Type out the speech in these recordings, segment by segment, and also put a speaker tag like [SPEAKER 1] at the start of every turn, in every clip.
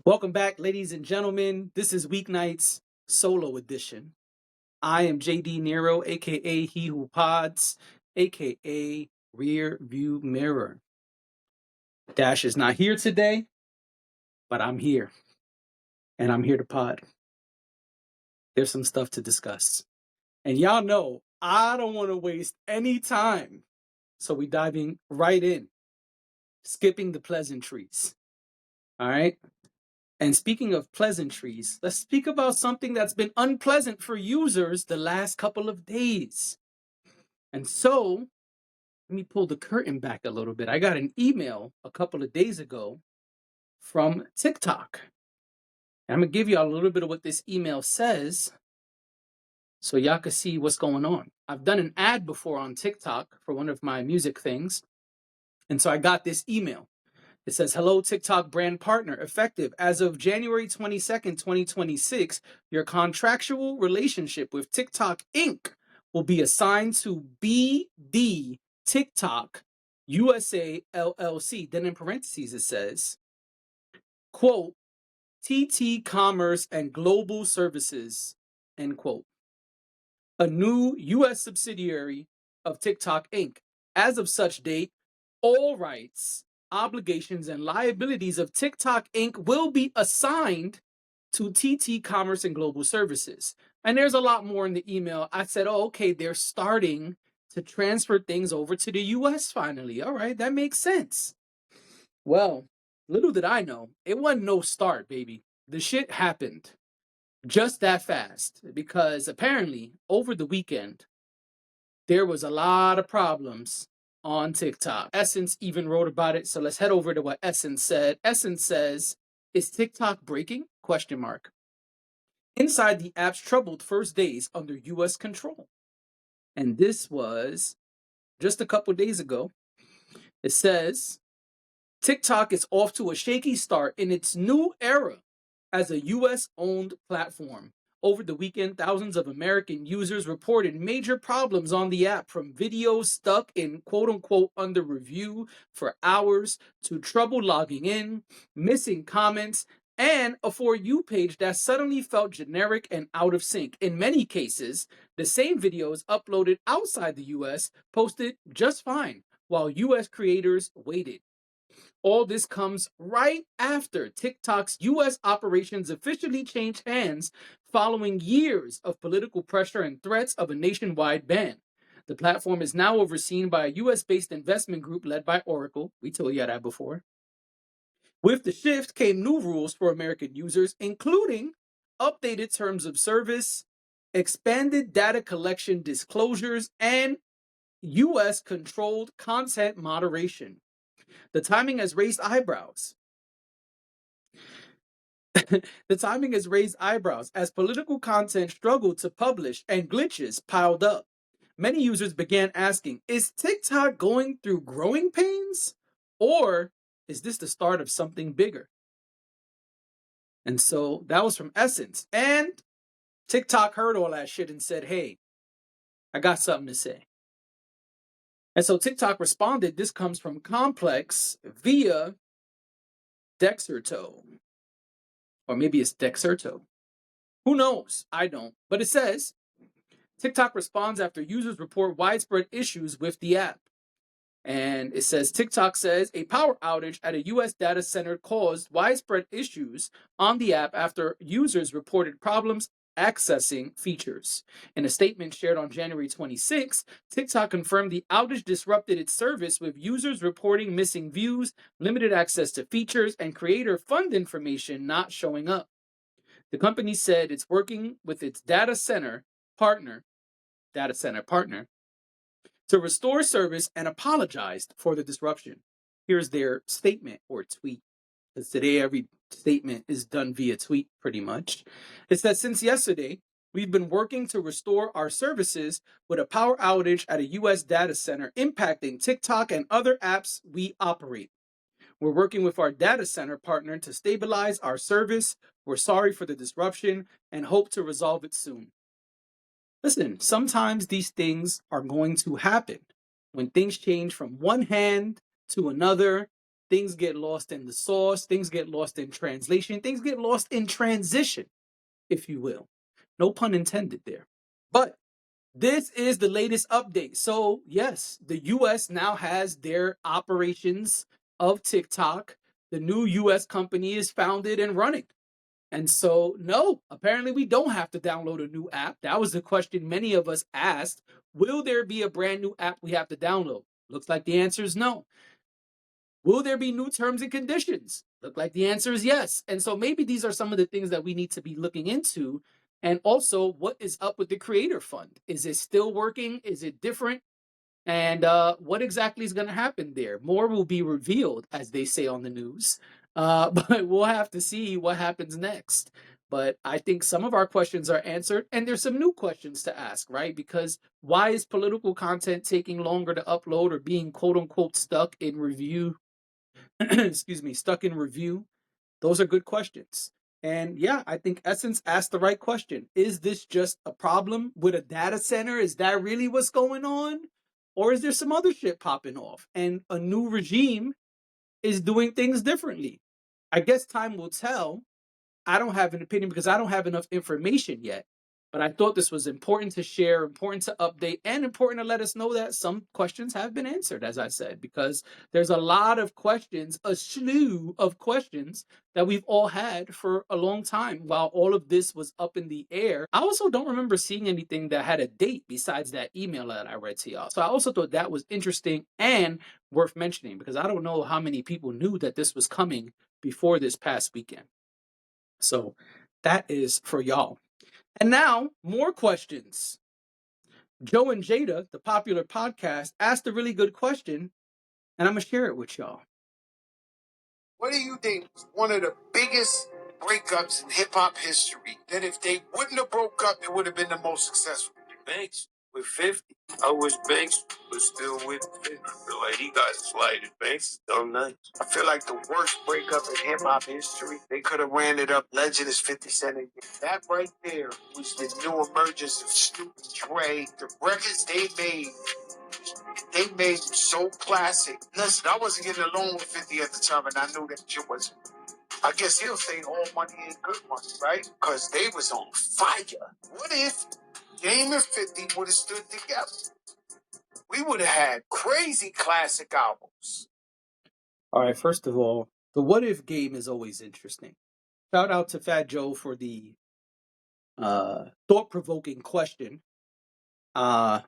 [SPEAKER 1] Welcome back, ladies and gentlemen. This is Weeknights Solo Edition. I am JD Nero, aka He Who Pods, aka Rear View Mirror. Dash is not here today, but I'm here, and I'm here to pod. There's some stuff to discuss. And y'all know I don't want to waste any time. So we diving right in, skipping the pleasantries. All right. And speaking of pleasantries, let's speak about something that's been unpleasant for users the last couple of days. And so, let me pull the curtain back a little bit. I got an email a couple of days ago from TikTok. And I'm going to give you all a little bit of what this email says so y'all can see what's going on. I've done an ad before on TikTok for one of my music things. And so I got this email. It says, hello, TikTok brand partner. Effective as of January 22nd, 2026, your contractual relationship with TikTok Inc. will be assigned to BD TikTok USA LLC. Then in parentheses, it says, quote, TT Commerce and Global Services, end quote. A new U.S. subsidiary of TikTok Inc. As of such date, all rights, obligations, and liabilities of TikTok Inc. will be assigned to TT Commerce and Global Services. And there's a lot more in the email. I said, oh, okay, they're starting to transfer things over to the US finally. All right, that makes sense. Well, little did I know, it wasn't no start, baby. The shit happened just that fast because apparently over the weekend, there was a lot of problems on TikTok. Essence even wrote about it. So let's head over to what Essence said. Essence says, is TikTok breaking? Question mark. Inside the app's troubled first days under US control. And this was just a couple days ago. It says, TikTok is off to a shaky start in its new era as a US-owned platform. Over the weekend, thousands of American users reported major problems on the app, from videos stuck in quote-unquote under review for hours to trouble logging in, missing comments, and a For You page that suddenly felt generic and out of sync. In many cases, the same videos uploaded outside the US posted just fine, while US creators waited. All this comes right after TikTok's US operations officially changed hands following years of political pressure and threats of a nationwide ban. The platform is now overseen by a US-based investment group led by Oracle. We told you that before. With the shift came new rules for American users, including updated terms of service, expanded data collection disclosures, and US-controlled content moderation. The timing has raised eyebrows. The timing has raised eyebrows as political content struggled to publish and glitches piled up. Many users began asking, is TikTok going through growing pains? Or is this the start of something bigger? And so that was from Essence. And TikTok heard all that shit and said, hey, I got something to say. And so TikTok responded, this comes from Complex via Dexerto. Or maybe it's Dexerto. Who knows? I don't. But it says, TikTok responds after users report widespread issues with the app. And it says, TikTok says a power outage at a US data center caused widespread issues on the app after users reported problems accessing features. In a statement shared on January 26, TikTok confirmed the outage disrupted its service, with users reporting missing views, limited access to features, and creator fund information not showing up. The company said it's working with its data center partner to restore service and apologized for the disruption. Here's their statement or tweet, because today every statement is done via tweet pretty much. It says, since yesterday, we've been working to restore our services with a power outage at a US data center impacting TikTok and other apps we operate. We're working with our data center partner to stabilize our service. We're sorry for the disruption and hope to resolve it soon. Listen, sometimes these things are going to happen. When things change from one hand to another, things get lost in the sauce, things get lost in translation, things get lost in transition, if you will. No pun intended there. But this is the latest update. So, yes, the US now has their operations of TikTok. The new US company is founded and running. And so, no, apparently we don't have to download a new app. That was the question many of us asked. Will there be a brand new app we have to download? Looks like the answer is no. Will there be new terms and conditions? Look like the answer is yes. And so maybe these are some of the things that we need to be looking into. And also, what is up with the Creator Fund? Is it still working? Is it different? And what exactly is going to happen there? More will be revealed, as they say on the news. But we'll have to see what happens next. But I think some of our questions are answered, and there's some new questions to ask, right? Because why is political content taking longer to upload or being quote unquote stuck in review? Excuse me, stuck in review? Those are good questions. And yeah, I think Essence asked the right question. Is this just a problem with a data center? Is that really what's going on? Or is there some other shit popping off and a new regime is doing things differently? I guess time will tell. I don't have an opinion because I don't have enough information yet. But I thought this was important to share, important to update, and important to let us know that some questions have been answered, as I said, because there's a lot of questions, a slew of questions that we've all had for a long time while all of this was up in the air. I also don't remember seeing anything that had a date besides that email that I read to y'all. So I also thought that was interesting and worth mentioning because I don't know how many people knew that this was coming before this past weekend. So that is for y'all. And now, more questions. Joe and Jada, the popular podcast, asked a really good question, and I'm going to share it with y'all.
[SPEAKER 2] What do you think was one of the biggest breakups in hip hop history? That if they wouldn't have broke up, it would have been the most successful.
[SPEAKER 3] Banks with 50. I wish Banks was still with 50. I feel like he got slighted. Banks is dumb nice.
[SPEAKER 2] I feel like the worst breakup in hip hop history. They could have ran it up. Legend is 50 Cent again. That right there was the new emergence of Snoop and Dre. The records they made so classic. Listen, I wasn't getting along with 50 at the time, and I knew that shit wasn't. I guess he'll say all money ain't good money, right? Because they was on fire. What if Game and 50 would have stood together? We would have had crazy classic albums.
[SPEAKER 1] All right, first of all, the what if game is always interesting. Shout out to Fat Joe for the thought provoking question. I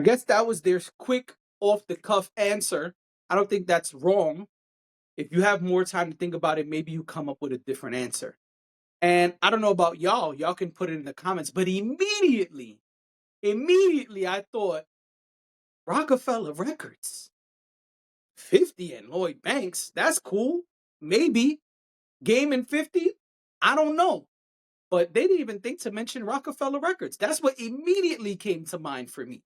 [SPEAKER 1] guess that was their quick, off the cuff answer. I don't think that's wrong. If you have more time to think about it, maybe you come up with a different answer. And I don't know about y'all. Y'all can put it in the comments. But immediately I thought Rockefeller Records, 50 and Lloyd Banks. That's cool. Maybe. Game and 50. I don't know. But they didn't even think to mention Rockefeller Records. That's what immediately came to mind for me.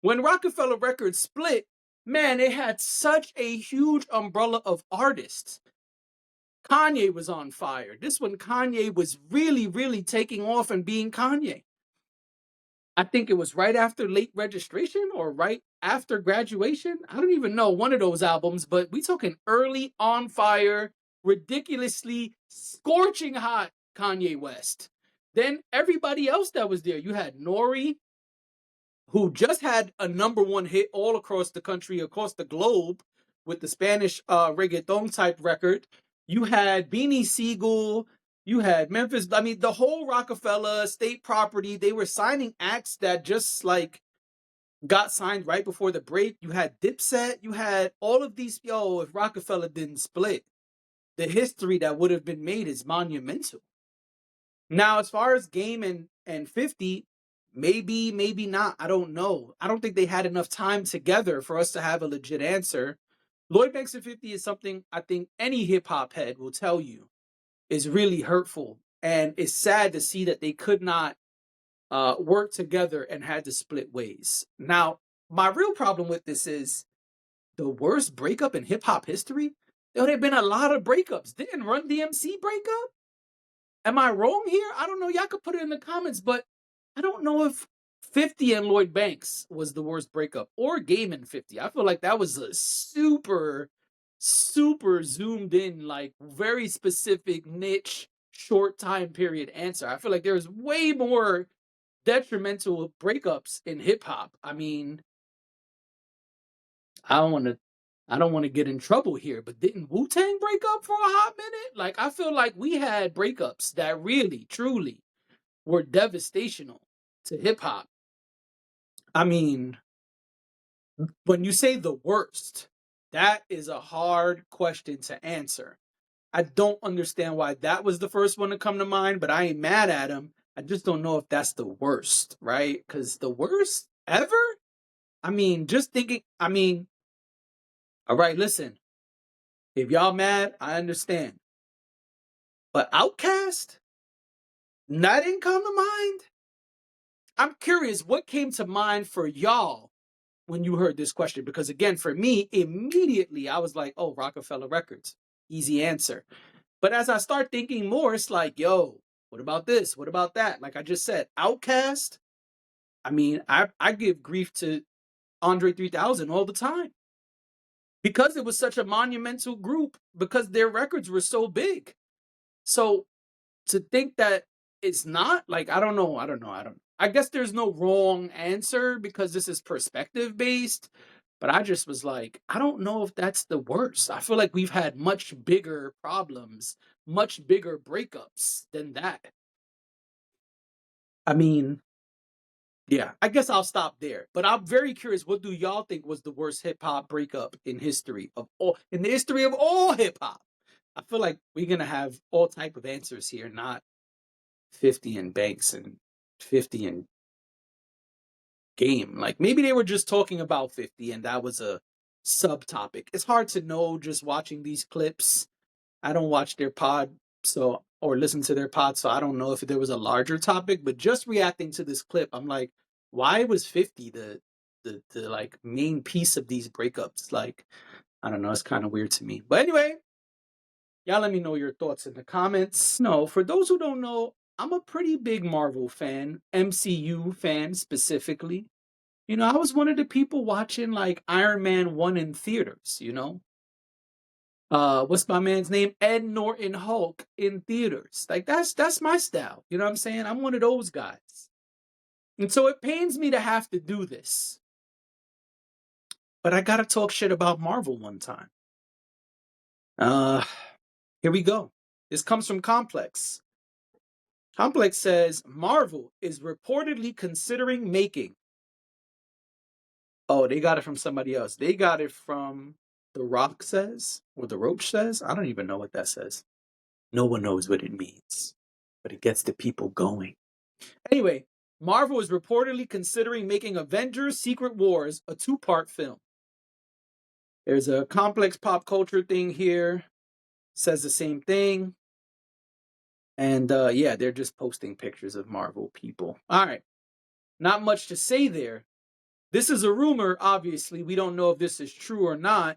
[SPEAKER 1] When Rockefeller Records split, man, it had such a huge umbrella of artists. Kanye was on fire. This one, Kanye was really, really taking off and being Kanye. I think it was right after Late Registration or right after Graduation. I don't even know, one of those albums, but we talking early on fire, ridiculously scorching hot Kanye West. Then everybody else that was there, you had Nori, who just had a #1 hit all across the country, across the globe, with the Spanish reggaeton type record. You had Beanie Siegel. You had Memphis. I mean, the whole Rockefeller State Property. They were signing acts that just like got signed right before the break. You had Dipset. You had all of these. Yo, if Rockefeller didn't split, the history that would have been made is monumental. Now, as far as Game and 50, maybe not. I don't know. I don't think they had enough time together for us to have a legit answer. Lloyd Banks and 50 is something I think any hip hop head will tell you is really hurtful. And it's sad to see that they could not work together and had to split ways. Now, my real problem with this is the worst breakup in hip hop history. There have been a lot of breakups. Didn't Run DMC break up? Am I wrong here? I don't know. Y'all could put it in the comments, but I don't know if 50 and Lloyd Banks was the worst breakup or Game and 50. I feel like that was a super super zoomed in, like very specific niche, short time period answer. I feel like there's way more detrimental breakups in hip hop. I mean, I don't want to I don't want to get in trouble here, but didn't Wu-Tang break up for a hot minute? Like I feel like we had breakups that really truly were devastational to hip hop. I mean, when you say the worst, that is a hard question to answer. I don't understand why that was the first one to come to mind, but I ain't mad at him. I just don't know if that's the worst, right? Because the worst ever? I mean, just thinking, I mean, all right, listen, if y'all mad, I understand. But Outcast? That didn't come to mind? I'm curious, what came to mind for y'all when you heard this question? Because again, for me, immediately I was like, oh, Rockefeller Records. Easy answer. But as I start thinking more, it's like, yo, what about this? What about that? Like I just said, Outcast. I mean, I give grief to Andre 3000 all the time because it was such a monumental group, because their records were so big. So to think that it's not, like, I guess there's no wrong answer because this is perspective based. But I just was like, I don't know if that's the worst. I feel like we've had much bigger problems, much bigger breakups than that. I mean, yeah, I guess I'll stop there. But I'm very curious, what do y'all think was the worst hip hop breakup in the history of all hip hop? I feel like we're gonna have all type of answers here, not 50 and Banks and 50 and Game. Like maybe they were just talking about 50 and that was a subtopic. It's hard to know just watching these clips. I don't watch their pod, so, or listen to their pod, so I don't know if there was a larger topic, but just reacting to this clip, I'm like, why was 50 the like main piece of these breakups? Like, I don't know, it's kind of weird to me. But anyway, y'all let me know your thoughts in the comments. No, for those who don't know, I'm a pretty big Marvel fan, MCU fan specifically. You know, I was one of the people watching like Iron Man 1 in theaters, you know? What's my man's name? Ed Norton Hulk in theaters. Like that's my style. You know what I'm saying? I'm one of those guys. And so it pains me to have to do this. But I gotta talk shit about Marvel one time. Uh Here we go. This comes from Complex. Complex says Marvel is reportedly considering making. Oh, they got it from somebody else. They got it from The Rock says, or The Roach says. I don't even know what that says. No one knows what it means, but it gets the people going. Anyway, Marvel is reportedly considering making Avengers Secret Wars a two-part film. There's a Complex pop culture thing here, says the same thing. And yeah, they're just posting pictures of Marvel people. All right, not much to say there. This is a rumor, obviously. We don't know if this is true or not.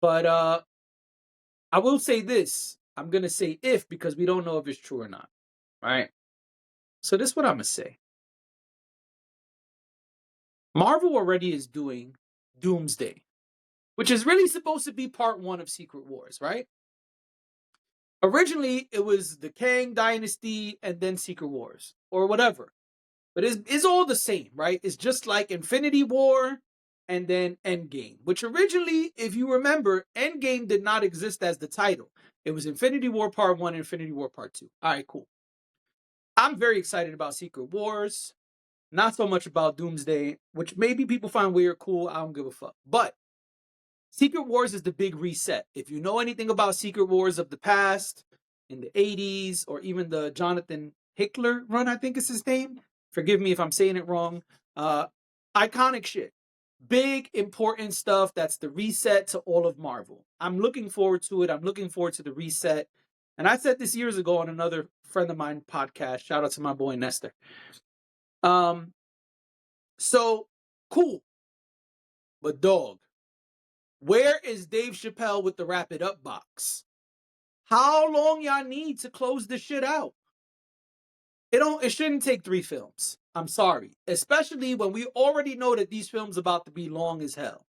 [SPEAKER 1] But I will say this. I'm going to say if because we don't know if it's true or not. All right. So this is what I'm going to say. Marvel already is doing Doomsday, which is really supposed to be part one of Secret Wars, right? Originally, it was the Kang Dynasty and then Secret Wars or whatever. But it's all the same, right? It's just like Infinity War and then Endgame, which originally, if you remember, Endgame did not exist as the title. It was Infinity War Part 1 and Infinity War Part 2. All right, cool. I'm very excited about Secret Wars. Not so much about Doomsday, which maybe people find weird, cool. I don't give a fuck. But Secret Wars is the big reset. If you know anything about Secret Wars of the past, in the 80s, or even the Jonathan Hickler run, I think is his name. Forgive me if I'm saying it wrong. Iconic shit. Big, important stuff. That's the reset to all of Marvel. I'm looking forward to it. I'm looking forward to the reset. And I said this years ago on another friend of mine podcast. Shout out to my boy Nestor. So cool. But dog, where is Dave Chappelle with the wrap it up box? How long y'all need to close this shit out? It shouldn't take 3 films. I'm sorry. Especially when we already know that these films about to be long as hell.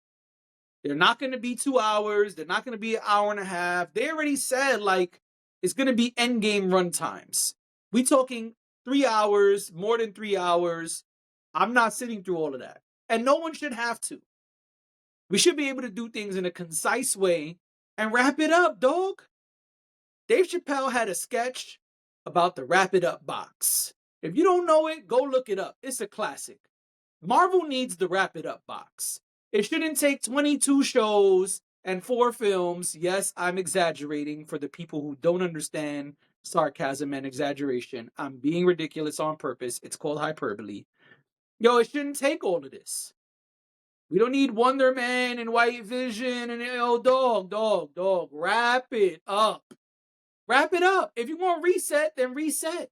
[SPEAKER 1] They're not going to be 2 hours. They're not going to be an hour and a half. They already said, like, it's going to be endgame run times. We talking 3 hours, more than 3 hours. I'm not sitting through all of that. And no one should have to. We should be able to do things in a concise way and wrap it up, dog. Dave Chappelle had a sketch about the wrap it up box. If you don't know it, go look it up. It's a classic. Marvel needs the wrap it up box. It shouldn't take 22 shows and 4 films. Yes, I'm exaggerating for the people who don't understand sarcasm and exaggeration. I'm being ridiculous on purpose. It's called hyperbole. Yo, it shouldn't take all of this. We don't need Wonder Man and White Vision and dog. Wrap it up. Wrap it up. If you want to reset, then reset.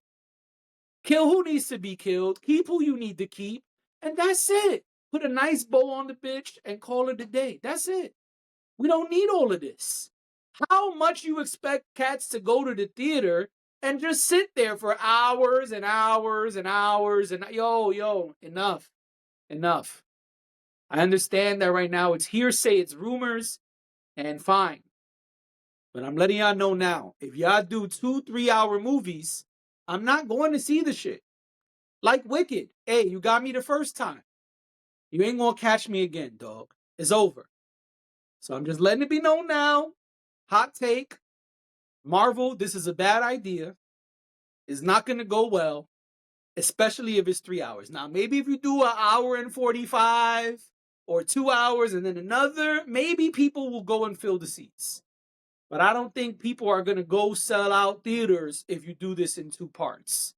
[SPEAKER 1] Kill who needs to be killed. Keep who you need to keep. And that's it. Put a nice bow on the bitch and call it a day. That's it. We don't need all of this. How much you expect cats to go to the theater and just sit there for hours and hours and hours and enough. I understand that right now it's hearsay, it's rumors, and fine. But I'm letting y'all know now, if y'all do 2-3 hour movies, I'm not going to see the shit. Like Wicked. Hey, you got me the first time. You ain't gonna catch me again, dog. It's over. So I'm just letting it be known now. Hot take. Marvel, this is a bad idea. It's not gonna go well, especially if it's 3 hours. Now, maybe if you do an hour and 45 or 2 hours and then another, maybe people will go and fill the seats. But I don't think people are gonna go sell out theaters if you do this in 2 parts.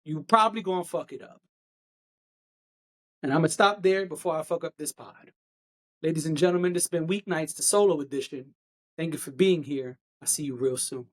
[SPEAKER 1] You probably gonna fuck it up. And I'm gonna stop there before I fuck up this pod. Ladies and gentlemen, this has been Weeknights, the solo edition. Thank you for being here. I'll see you real soon.